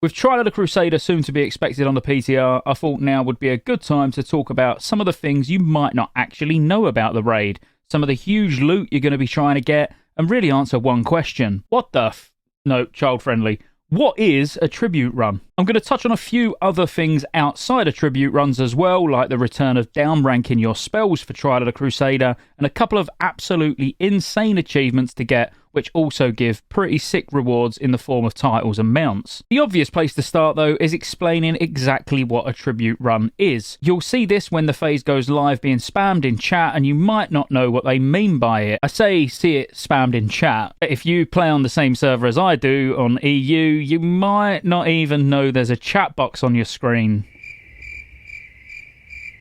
With Trial of the Crusader soon to be expected on the PTR, I thought now would be a good time to talk about some of the things you might not actually know about the raid, some of the huge loot you're going to be trying to get, and really answer one question. What the No, child-friendly. What is a tribute run? I'm going to touch on a few other things outside of tribute runs as well, like the return of downranking your spells for Trial of the Crusader, and a couple of absolutely insane achievements to get, which also give pretty sick rewards in the form of titles and mounts. The obvious place to start, though, is explaining exactly what a tribute run is. You'll see this when the phase goes live being spammed in chat, and you might not know what they mean by it. I say see it spammed in chat, but if you play on the same server as I do on EU, you might not even know there's a chat box on your screen.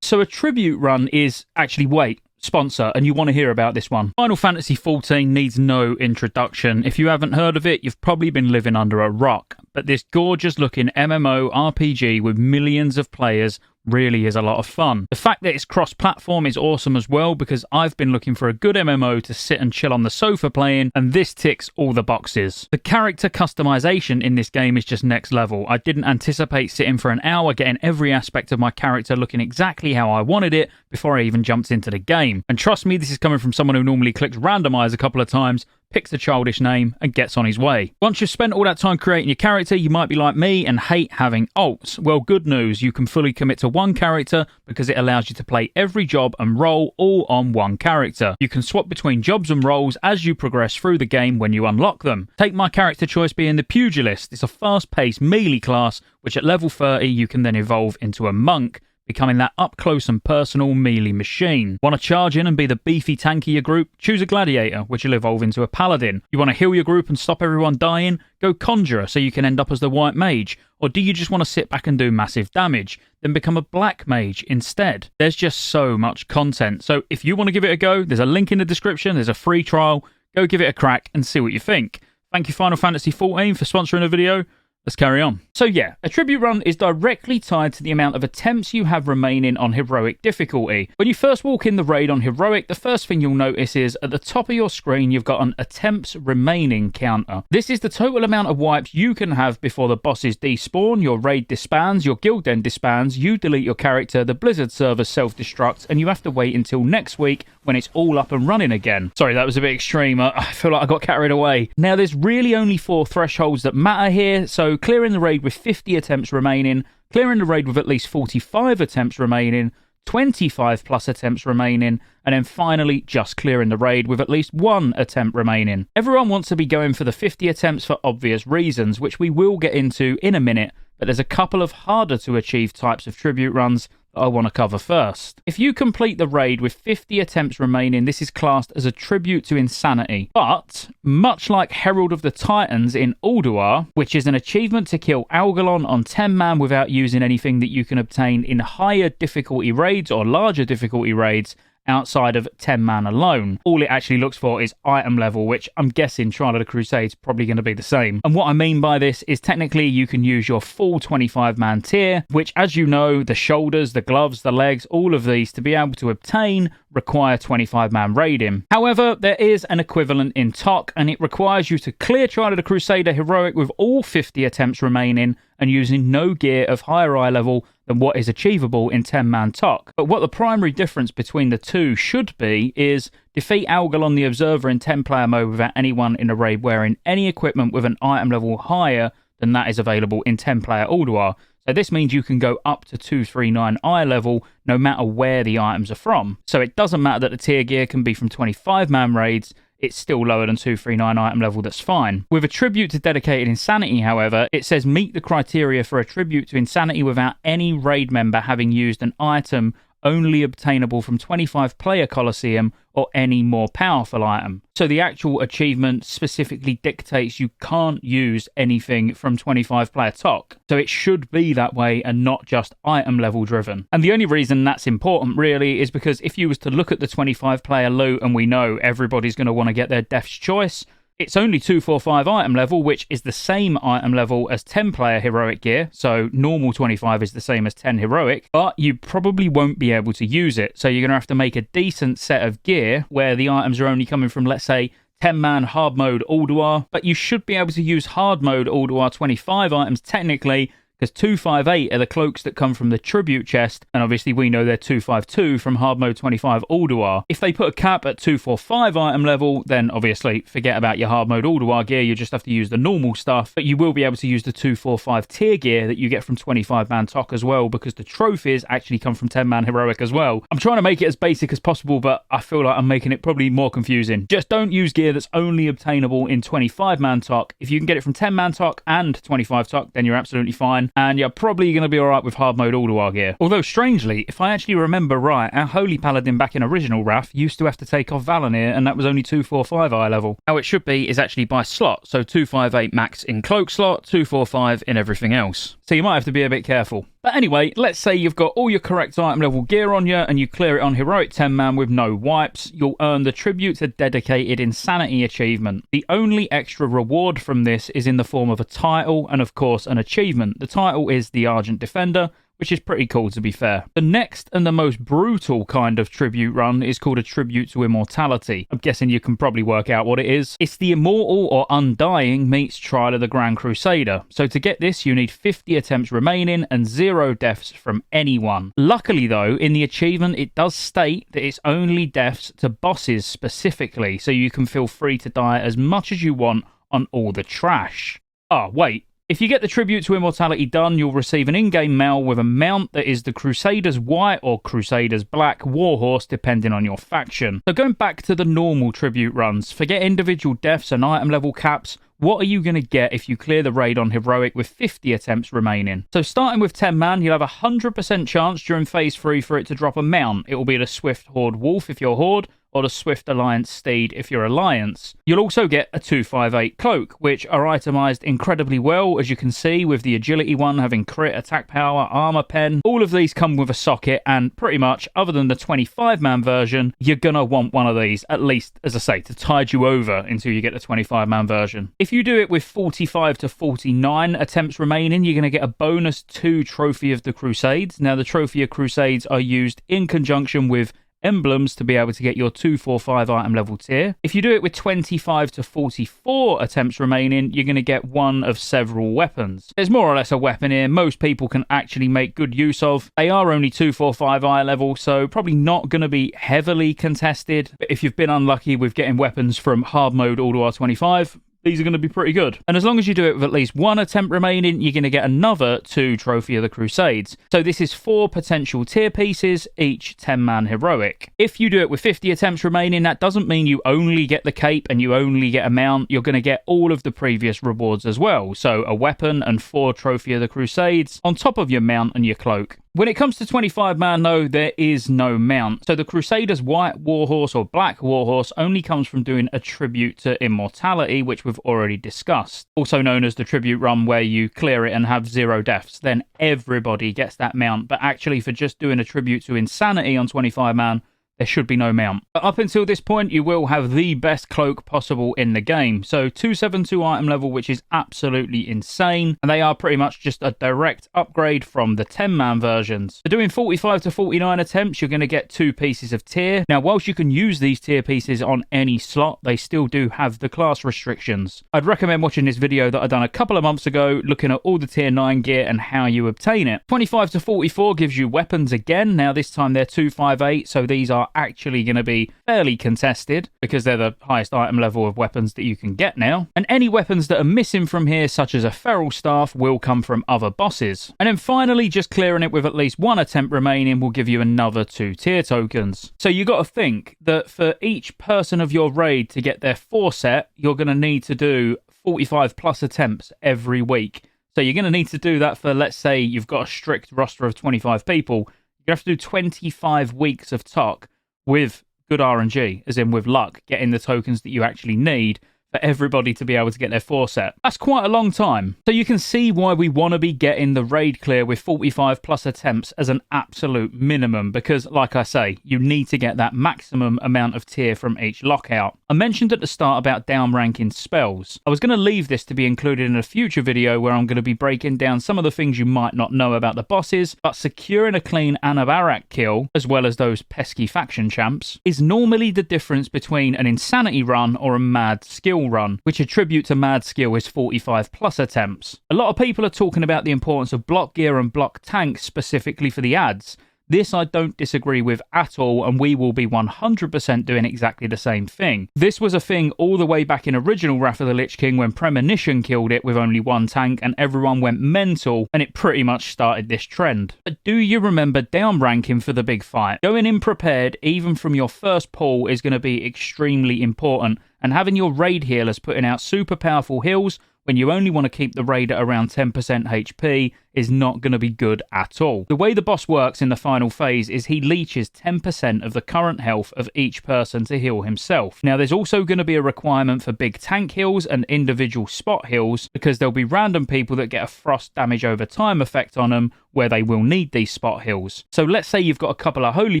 So a tribute run is actually, sponsor, and you want to hear about this one. Final Fantasy XIV needs no introduction. If you haven't heard of it, you've probably been living under a rock. But this gorgeous looking MMO RPG with millions of players really is a lot of fun. The fact that it's cross-platform is awesome as well, because I've been looking for a good MMO to sit and chill on the sofa playing, and this ticks all the boxes. The character customization in this game is just next level. I didn't anticipate sitting for an hour getting every aspect of my character looking exactly how I wanted it before I even jumped into the game. And trust me, this is coming from someone who normally clicks randomize a couple of times, picks a childish name, and gets on his way. Once you've spent all that time creating your character, you might be like me and hate having alts. Well, good news, you can fully commit to one character because it allows you to play every job and role all on one character. You can swap between jobs and roles as you progress through the game when you unlock them. Take my character choice being the Pugilist. It's a fast-paced melee class, which at level 30 you can then evolve into a monk, becoming that up-close and personal melee machine. Want to charge in and be the beefy tank of your group? Choose a gladiator, which will evolve into a paladin. You want to heal your group and stop everyone dying? Go conjurer, so you can end up as the white mage. Or do you just want to sit back and do massive damage? Then become a black mage instead. There's just so much content. So if you want to give it a go, there's a link in the description, there's a free trial. Go give it a crack and see what you think. Thank you Final Fantasy XIV for sponsoring the video. Let's carry on. So yeah, a tribute run is directly tied to the amount of attempts you have remaining on heroic difficulty. When you first walk in the raid on heroic, the first thing you'll notice is at the top of your screen you've got an attempts remaining counter. This is the total amount of wipes you can have before the bosses despawn, your raid disbands, your guild then disbands, you delete your character, the Blizzard server self-destructs, and you have to wait until next week when it's all up and running again. Sorry, that was a bit extreme. I feel like I got carried away. Now there's really only 4 thresholds that matter here, so clearing the raid with 50 attempts remaining, clearing the raid with at least 45 attempts remaining, 25 plus attempts remaining, and then finally just clearing the raid with at least 1 attempt remaining. Everyone wants to be going for the 50 attempts for obvious reasons, which we will get into in a minute, but there's a couple of harder to achieve types of tribute runs that I want to cover first. If you complete the raid with 50 attempts remaining, this is classed as a tribute to insanity. But, much like Herald of the Titans in Ulduar, which is an achievement to kill Algalon on 10 man without using anything that you can obtain in higher difficulty raids or larger difficulty raids, outside of 10 man alone. All it actually looks for is item level, which I'm guessing Trial of the Crusade is probably going to be the same. And what I mean by this is technically you can use your full 25 man tier, which, as you know, the shoulders, the gloves, the legs, all of these to be able to obtain require 25 man raiding. However, there is an equivalent in TOC, and it requires you to clear Trial of the Crusader heroic with all 50 attempts remaining and using no gear of higher eye level than what is achievable in 10 man TOC. But what the primary difference between the two should be is defeat Algalon the Observer in 10 player mode without anyone in a raid wearing any equipment with an item level higher than that is available in 10 player Ulduar. So this means you can go up to 239 eye level no matter where the items are from. So it doesn't matter that the tier gear can be from 25 man raids, it's still lower than 239 item level, that's fine. With a tribute to dedicated insanity, however, it says meet the criteria for a tribute to insanity without any raid member having used an item only obtainable from 25 player Colosseum or any more powerful item. So the actual achievement specifically dictates you can't use anything from 25 player TOC. So it should be that way and not just item level driven. And the only reason that's important really is because if you was to look at the 25 player loot, and we know everybody's going to want to get their Death's Choice, it's only 245 item level, which is the same item level as 10 player heroic gear, so normal 25 is the same as 10 heroic, but you probably won't be able to use it, so you're going to have to make a decent set of gear where the items are only coming from, let's say, 10-man hard mode Alduar, but you should be able to use hard mode Alduar 25 items technically, because 258 are the cloaks that come from the tribute chest, and obviously we know they're 252 from hard mode 25 Alduar. If they put a cap at 245 item level, then obviously forget about your hard mode Alduar gear, you just have to use the normal stuff, but you will be able to use the 245 tier gear that you get from 25-man TOC as well, because the trophies actually come from 10-man heroic as well. I'm trying to make it as basic as possible, but I feel like I'm making it probably more confusing. Just don't use gear that's only obtainable in 25-man TOC. If you can get it from 10-man TOC and 25 TOC, then you're absolutely fine. And you're probably going to be alright with hard mode Alduar gear. Although, strangely, if I actually remember right, our Holy Paladin back in original Wrath used to have to take off Valanir, and that was only 245 eye level. How it should be is actually by slot, so 258 max in cloak slot, 245 in everything else. So you might have to be a bit careful. But anyway, let's say you've got all your correct item level gear on you, and you clear it on Heroic 10-man with no wipes, you'll earn the Tribute to Dedicated Insanity achievement. The only extra reward from this is in the form of a title, and of course an achievement. The title is the Argent Defender, which is pretty cool to be fair. The next and the most brutal kind of tribute run is called a Tribute to Immortality. I'm guessing you can probably work out what it is. It's the Immortal or Undying meets Trial of the Grand Crusader. So to get this, you need 50 attempts remaining and 0 deaths from anyone. Luckily though, in the achievement, it does state that it's only deaths to bosses specifically, so you can feel free to die as much as you want on all the trash. Oh, wait. If you get the Tribute to Immortality done, you'll receive an in-game mail with a mount that is the Crusader's White or Crusader's Black Warhorse, depending on your faction. So going back to the normal tribute runs, forget individual deaths and item level caps. What are you going to get if you clear the raid on Heroic with 50 attempts remaining? So starting with 10-man, you'll have a 100% chance during Phase 3 for it to drop a mount. It will be the Swift Horde Wolf if you're Horde, or the Swift Alliance Steed if you're Alliance. You'll also get a 258 cloak, which are itemized incredibly well, as you can see, with the agility one having crit, attack power, armor pen. All of these come with a socket, and pretty much, other than the 25-man version, you're gonna want one of these, at least, as I say, to tide you over until you get the 25-man version. If you do it with 45 to 49 attempts remaining, you're gonna get a bonus 2 Trophy of the Crusades. Now, the Trophy of Crusades are used in conjunction with emblems to be able to get your 245 item level tier. If you do it with 25 to 44 attempts remaining, you're going to get one of several weapons. There's more or less a weapon here most people can actually make good use of. They are only 245 eye level, so probably not going to be heavily contested. But if you've been unlucky with getting weapons from hard mode Alduar 25, these are going to be pretty good. And as long as you do it with at least 1 attempt remaining, you're going to get another 2 Trophy of the Crusades. So this is 4 potential tier pieces, each 10-man heroic. If you do it with 50 attempts remaining, that doesn't mean you only get the cape and you only get a mount. You're going to get all of the previous rewards as well. So a weapon and 4 Trophy of the Crusades on top of your mount and your cloak. When it comes to 25-man, though, there is no mount. So the Crusader's White Warhorse or Black Warhorse only comes from doing a Tribute to Immortality, which we've already discussed. Also known as the Tribute Run, where you clear it and have 0 deaths. Then everybody gets that mount. But actually, for just doing a Tribute to Insanity on 25-man, there should be no mount. But up until this point, you will have the best cloak possible in the game. So 272 item level, which is absolutely insane. And they are pretty much just a direct upgrade from the 10-man versions. So doing 45 to 49 attempts, you're going to get 2 pieces of tier. Now, whilst you can use these tier pieces on any slot, they still do have the class restrictions. I'd recommend watching this video that I done a couple of months ago, looking at all the tier 9 gear and how you obtain it. 25 to 44 gives you weapons again. Now, this time they're 258, so these are actually going to be fairly contested because they're the highest item level of weapons that you can get now. And any weapons that are missing from here, such as a feral staff, will come from other bosses. And then finally, just clearing it with at least 1 attempt remaining will give you another 2 tier tokens. So you got to think that for each person of your raid to get their 4 set, you're going to need to do 45 plus attempts every week. So you're going to need to do that for, let's say you've got a strict roster of 25 people. You have to do 25 weeks of TOC with good RNG, as in with luck, getting the tokens that you actually need for everybody to be able to get their 4 set. That's quite a long time. So you can see why we want to be getting the raid clear with 45 plus attempts as an absolute minimum, because like I say, you need to get that maximum amount of tier from each lockout. I mentioned at the start about downranking spells. I was going to leave this to be included in a future video where I'm going to be breaking down some of the things you might not know about the bosses, but securing a clean Anabarak kill, as well as those pesky faction champs, is normally the difference between an insanity run or a mad skill run, which a tribute to mad skill is 45 plus attempts. A lot of people are talking about the importance of block gear and block tanks specifically for the ads. This I don't disagree with at all, and we will be 100% doing exactly the same thing. This was a thing all the way back in original Wrath of the Lich King when Premonition killed it with only 1 tank and everyone went mental, and it pretty much started this trend. But do you remember downranking for the big fight? Going in prepared, even from your first pull, is going to be extremely important, and having your raid healers putting out super powerful heals when you only want to keep the raid at around 10% HP is not going to be good at all. The way the boss works in the final phase is he leeches 10% of the current health of each person to heal himself. Now there's also going to be a requirement for big tank heals and individual spot heals, because there'll be random people that get a frost damage over time effect on them where they will need these spot heals. So let's say you've got a couple of holy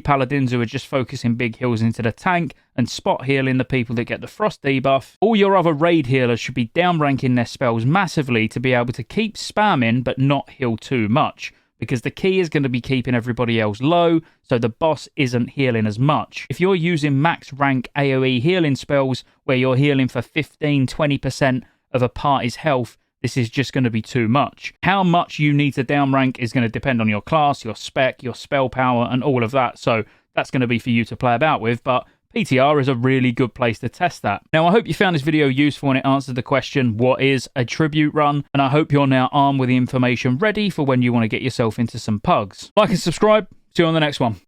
paladins who are just focusing big heals into the tank and spot healing the people that get the frost debuff. All your other raid healers should be downranking their spells massively to be able to keep spamming but not heal too much, because the key is going to be keeping everybody else low so the boss isn't healing as much. If you're using max rank AoE healing spells where you're healing for 15-20% of a party's health, this is just going to be too much. How much you need to downrank is going to depend on your class, your spec, your spell power, and all of that, so that's going to be for you to play about with, but PTR is a really good place to test that. Now, I hope you found this video useful and it answered the question, what is a tribute run? And I hope you're now armed with the information ready for when you want to get yourself into some pugs. Like and subscribe. See you on the next one.